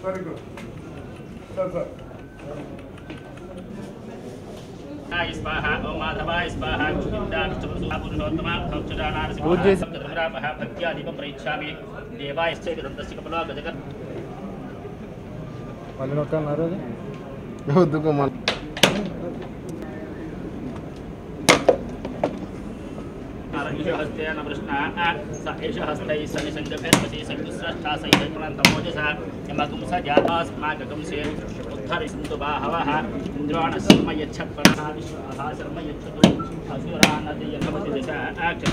Very good sir sir स्वाहा ओम माधवाय स्वाहा गोविंदाय पुरुषोत्तमा भक्तजनानां पूज्य धर्मरामः भक्त्यादीपं प्रयच्छामि देवायश्च दन्तस्य कपलो गजगत వాళ్ళు నొక్కన్నారు వద్దుకో మన हस्तेन कृष्णः स एष हस्तैः सनिसङ्गभैर्वशी सङ्गुस्रष्टा सैतमोजसा यमगुं स जातास्माकं से उद्धरिसन्तु बाहवः इन्द्राणः शर्म यच्छत्परः विश्वः शर्म यच्छतु असुरानदयभवति दिशाक्ष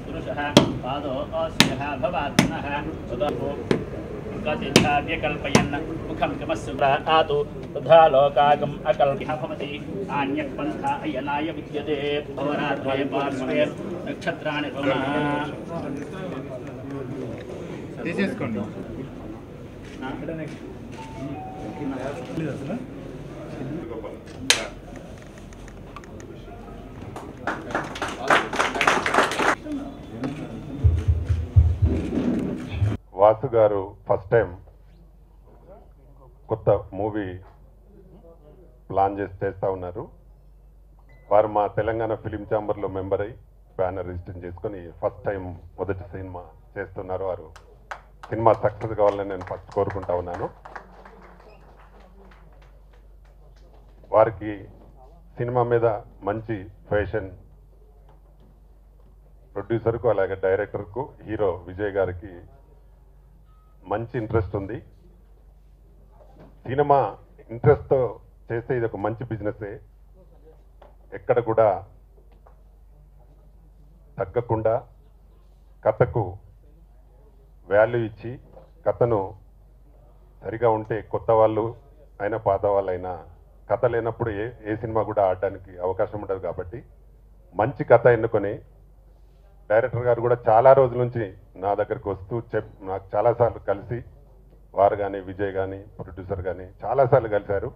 पुरुषः पादो अस्यः भवात्मनः ततो कल्पयन् मुखं कमस्सुरातु तथा लोकागम् अकल्प्यः भवति अन्यः पन्था अयनाय विद्यते अवरात्रे पार्श्वे नक्षत्राणि తీసేసుకోండి వాసు గారు ఫస్ట్ టైం కొత్త మూవీ ప్లాన్ చేస్తూ ఉన్నారు. వారు మా తెలంగాణ ఫిలిం ఛాంబర్లో మెంబర్ అయ్యి బ్యానర్ రిజిస్టర్ చేసుకొని ఫస్ట్ టైం మొదటి సినిమా చేస్తున్నారు. వారు సినిమా సక్సెస్ కావాలని నేను ఫస్ట్ కోరుకుంటా ఉన్నాను. వారికి సినిమా మీద మంచి ఫ్యాషన్, ప్రొడ్యూసర్కు అలాగే డైరెక్టర్కు హీరో విజయ్ గారికి మంచి ఇంట్రెస్ట్ ఉంది. సినిమా ఇంట్రెస్ట్తో చేస్తే ఇది ఒక మంచి బిజినెసే. ఎక్కడ కూడా తగ్గకుండా కథకు వాల్యూ ఇచ్చి, కథను సరిగా ఉంటే కొత్త వాళ్ళు అయినా పాత వాళ్ళైనా కథ లేనప్పుడు ఏ సినిమా కూడా ఆడడానికి అవకాశం ఉండదు. కాబట్టి మంచి కథ ఎన్నుకొని డైరెక్టర్ గారు కూడా చాలా రోజుల నుంచి నా దగ్గరికి వస్తూ నాకు చాలాసార్లు కలిసి, వారు కానీ విజయ్ కానీ ప్రొడ్యూసర్ కానీ చాలాసార్లు కలిశారు.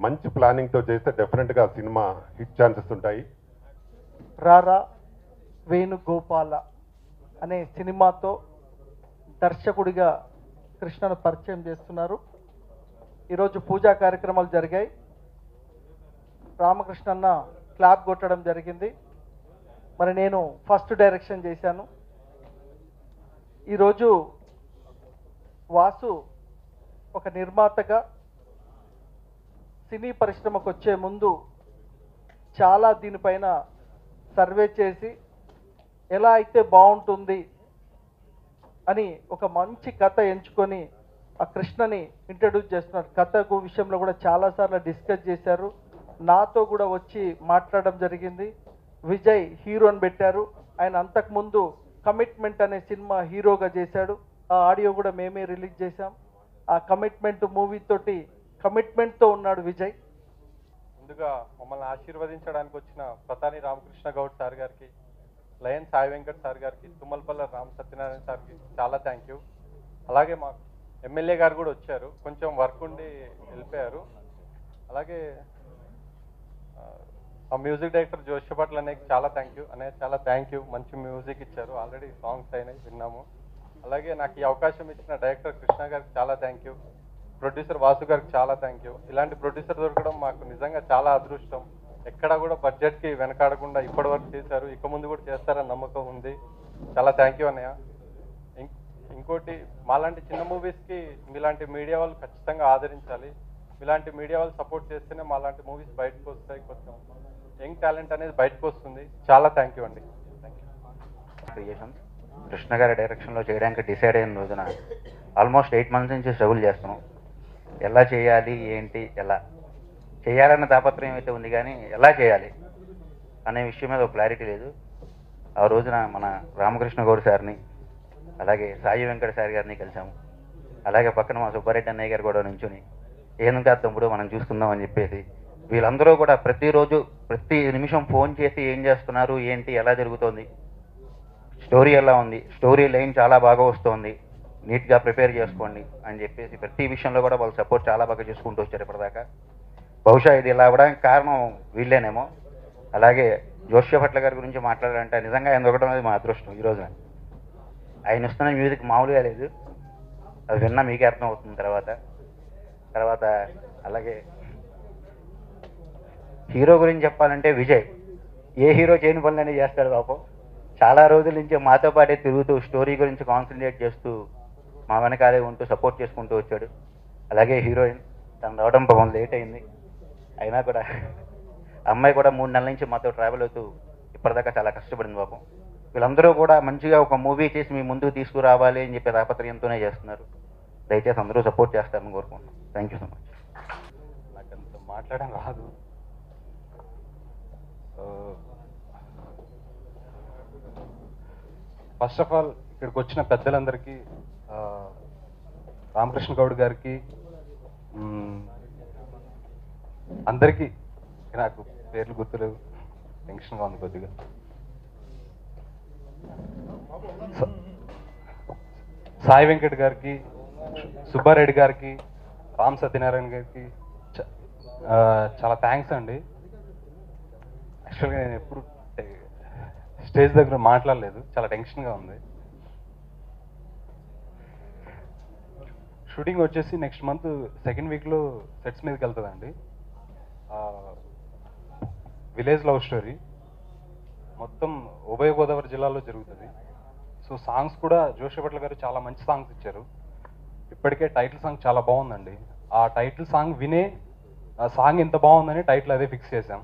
మంచి ప్లానింగ్తో చేస్తే డెఫినెట్గా సినిమా హిట్ ఛాన్సెస్ ఉంటాయి. రారా వేణుగోపాల అనే సినిమాతో దర్శకుడిగా కృష్ణను పరిచయం చేస్తున్నారు. ఈరోజు పూజా కార్యక్రమాలు జరిగాయి. రామకృష్ణన్న క్లాప్ కొట్టడం జరిగింది. మరి నేను ఫస్ట్ డైరెక్షన్ చేశాను. ఈరోజు వాసు ఒక నిర్మాతగా సినీ పరిశ్రమకు వచ్చే ముందు చాలా దీనిపైన సర్వే చేసి ఎలా అయితే బాగుంటుంది అని ఒక మంచి కథ ఎంచుకొని ఆ కృష్ణని ఇంట్రడ్యూస్ చేస్తున్నారు. కథకు విషయంలో కూడా చాలాసార్లు డిస్కస్ చేశారు. నాతో కూడా వచ్చి మాట్లాడడం జరిగింది. విజయ్ హీరోని పెట్టారు. ఆయన అంతకుముందు కమిట్మెంట్ అనే సినిమా హీరోగా చేశాడు. ఆ ఆడియో కూడా మేమే రిలీజ్ చేశాం. ఆ కమిట్మెంట్ మూవీ తోటి కమిట్మెంట్తో ఉన్నాడు విజయ్. ముందుగా మమ్మల్ని ఆశీర్వదించడానికి వచ్చిన ప్రతాని రామకృష్ణ గౌడ్ సార్ గారికి, లయన్ సాయి వెంకట్ సార్ గారికి, తుమ్మలపల్లి రామ్ సత్యనారాయణ సార్కి చాలా థ్యాంక్ యూ. అలాగే మా ఎమ్మెల్యే గారు కూడా వచ్చారు, కొంచెం వర్క్ ఉండి వెళ్ళిపోయారు. అలాగే ఆ మ్యూజిక్ డైరెక్టర్ జోషపట్ల అనేకి చాలా థ్యాంక్ యూ. అనే చాలా థ్యాంక్ యూ, మంచి మ్యూజిక్ ఇచ్చారు, ఆల్రెడీ సాంగ్స్ అయినాయి విన్నాము. అలాగే నాకు ఈ అవకాశం ఇచ్చిన డైరెక్టర్ కృష్ణ గారికి చాలా థ్యాంక్ యూ. ప్రొడ్యూసర్ వాసు గారికి చాలా థ్యాంక్ యూ. ఇలాంటి ప్రొడ్యూసర్ దొరకడం మాకు నిజంగా చాలా అదృష్టం. ఎక్కడ కూడా బడ్జెట్కి వెనకాడకుండా ఇప్పటి వరకు చేశారు, ఇక ముందు కూడా చేస్తారని నమ్మకం ఉంది. చాలా థ్యాంక్ యూ అన్నయ్య. ఇంకోటి, మాలాంటి చిన్న మూవీస్కి మీలాంటి మీడియా వాళ్ళు ఖచ్చితంగా ఆదరించాలి. మీలాంటి మీడియా వాళ్ళు సపోర్ట్ చేస్తేనే మాలాంటి మూవీస్ బయటకు వస్తాయి, కొంచెం యంగ్ టాలెంట్ అనేది బయటకు వస్తుంది. చాలా థ్యాంక్ యూ అండి. Thank you. క్రియేషన్ కృష్ణ గారి డైరెక్షన్లో చేయడానికి డిసైడ్ అయిన రోజున ఆల్మోస్ట్ 8 months నుంచి స్ట్రగుల్ చేస్తున్నాం. ఎలా చేయాలి, ఏంటి, ఎలా చేయాలన్న తాపత్రయం అయితే ఉంది, కానీ ఎలా చేయాలి అనే విషయం మీద ఒక క్లారిటీ లేదు. ఆ రోజున మన రామకృష్ణ గౌడ్ సార్ని, అలాగే సాయి వెంకట సార్ గారిని కలిసాము. అలాగే పక్కన మా సుబ్బారెడ్డి అన్నయ్య గారు కూడా నుంచుని ఏం కాదు తమ్ముడు మనం చూసుకుందాం అని చెప్పేసి, వీళ్ళందరూ కూడా ప్రతిరోజు ప్రతి నిమిషం ఫోన్ చేసి ఏం చేస్తున్నారు, ఏంటి, ఎలా జరుగుతోంది, స్టోరీ ఎలా ఉంది, స్టోరీ లైన్ చాలా బాగా వస్తుంది, నీట్గా ప్రిపేర్ చేసుకోండి అని చెప్పేసి ప్రతి విషయంలో కూడా వాళ్ళు సపోర్ట్ చాలా బాగా చేసుకుంటూ వచ్చారు ఇప్పటిదాకా. బహుశా ఇది ఇలా అవ్వడానికి కారణం వీళ్ళేనేమో. అలాగే జోష్యభట్ల గారి గురించి మాట్లాడాలంటే నిజంగా ఆయన దొరకడం అనేది మా అదృష్టం. ఈ రోజున ఆయన ఇస్తున్న మ్యూజిక్ మామూలుగా లేదు. అది విన్నా మీకే అర్థం అవుతుంది తర్వాత అలాగే హీరో గురించి చెప్పాలంటే విజయ్ ఏ హీరో చేయని పనులన్నీ చేస్తాడు పాపం. చాలా రోజుల నుంచి మాతో పాటే తిరుగుతూ స్టోరీ గురించి కాన్సన్ట్రేట్ చేస్తూ మా వెనకాలే ఉంటూ సపోర్ట్ చేసుకుంటూ వచ్చాడు. అలాగే హీరోయిన్ తను రావడం పాపం లేట్ అయింది, అయినా కూడా అమ్మాయి కూడా 3 నెలల నుంచి మాతో ట్రావెల్ అవుతూ ఇప్పటిదాకా చాలా కష్టపడింది పాపం. వీళ్ళందరూ కూడా మంచిగా ఒక మూవీ చేసి మీ ముందుకు తీసుకురావాలి అని చెప్పి తాపత్రయంతోనే చేస్తున్నారు. దయచేసి అందరూ సపోర్ట్ చేస్తారని కోరుకుంటున్నాను. Thank you so much. నాకు అంత మాట్లాడడం రాదు. ఫస్ట్ ఆఫ్ ఆల్ ఇక్కడికి వచ్చిన పెద్దలందరికీ, రామకృష్ణ గౌడ్ గారికి, అందరికీ నాకు పేర్లు గుర్తులేవు, టెన్షన్గా ఉంది కొద్దిగా. సాయి వెంకట్ గారికి, సుబ్బారెడ్డి గారికి, రామ్ సత్యనారాయణ గారికి చాలా థ్యాంక్స్ అండి. యాక్చువల్గా నేను ఎప్పుడు స్టేజ్ దగ్గర మాట్లాడలేదు, చాలా టెన్షన్గా ఉంది. షూటింగ్ వచ్చేసి నెక్స్ట్ మంత్ 2nd వీక్లో సెట్స్ మీదకి వెళ్తుందండి. విలేజ్ లవ్ స్టోరీ మొత్తం ఉభయ గోదావరి జిల్లాలో జరుగుతుంది. సో సాంగ్స్ కూడా జోషిపట్ల గారు చాలా మంచి సాంగ్స్ ఇచ్చారు. ఇప్పటికే టైటిల్ సాంగ్ చాలా బాగుందండి. ఆ టైటిల్ సాంగ్ వినే ఆ సాంగ్ ఎంత బాగుందని టైటిల్ అదే ఫిక్స్ చేశాం.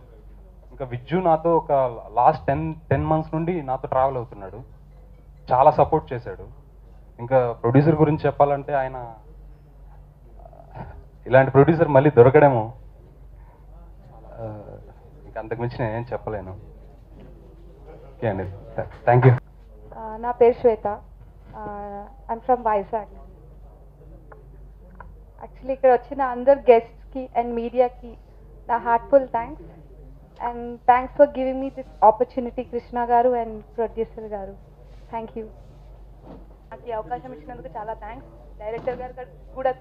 ఇంకా విజ్జు నాతో ఒక లాస్ట్ 10 months నుండి నాతో ట్రావెల్ అవుతున్నాడు, చాలా సపోర్ట్ చేశాడు. ఇంకా ప్రొడ్యూసర్ గురించి చెప్పాలంటే ఆయన ఇలాంటి ప్రొడ్యూసర్ మళ్ళీ దొరకడేమో, ఇంకా అంతకుమించి నేనేం చెప్పలేను. ఓకే అండి, థ్యాంక్ యూ. నా పేరు శ్వేత, ఐమ్ ఫ్రమ్ వైజాగ్. యాక్చువల్లీ ఇక్కడ వచ్చిన అందరు గెస్ట్స్కి అండ్ మీడియాకి నా heartful thanks, and thanks for giving me this opportunity Krishna గారు అండ్ ప్రొడ్యూసర్ గారు. Thank you. నాకు ఈ అవకాశం ఇచ్చినందుకు చాలా థ్యాంక్స్. డైరెక్టర్ గారు కూడా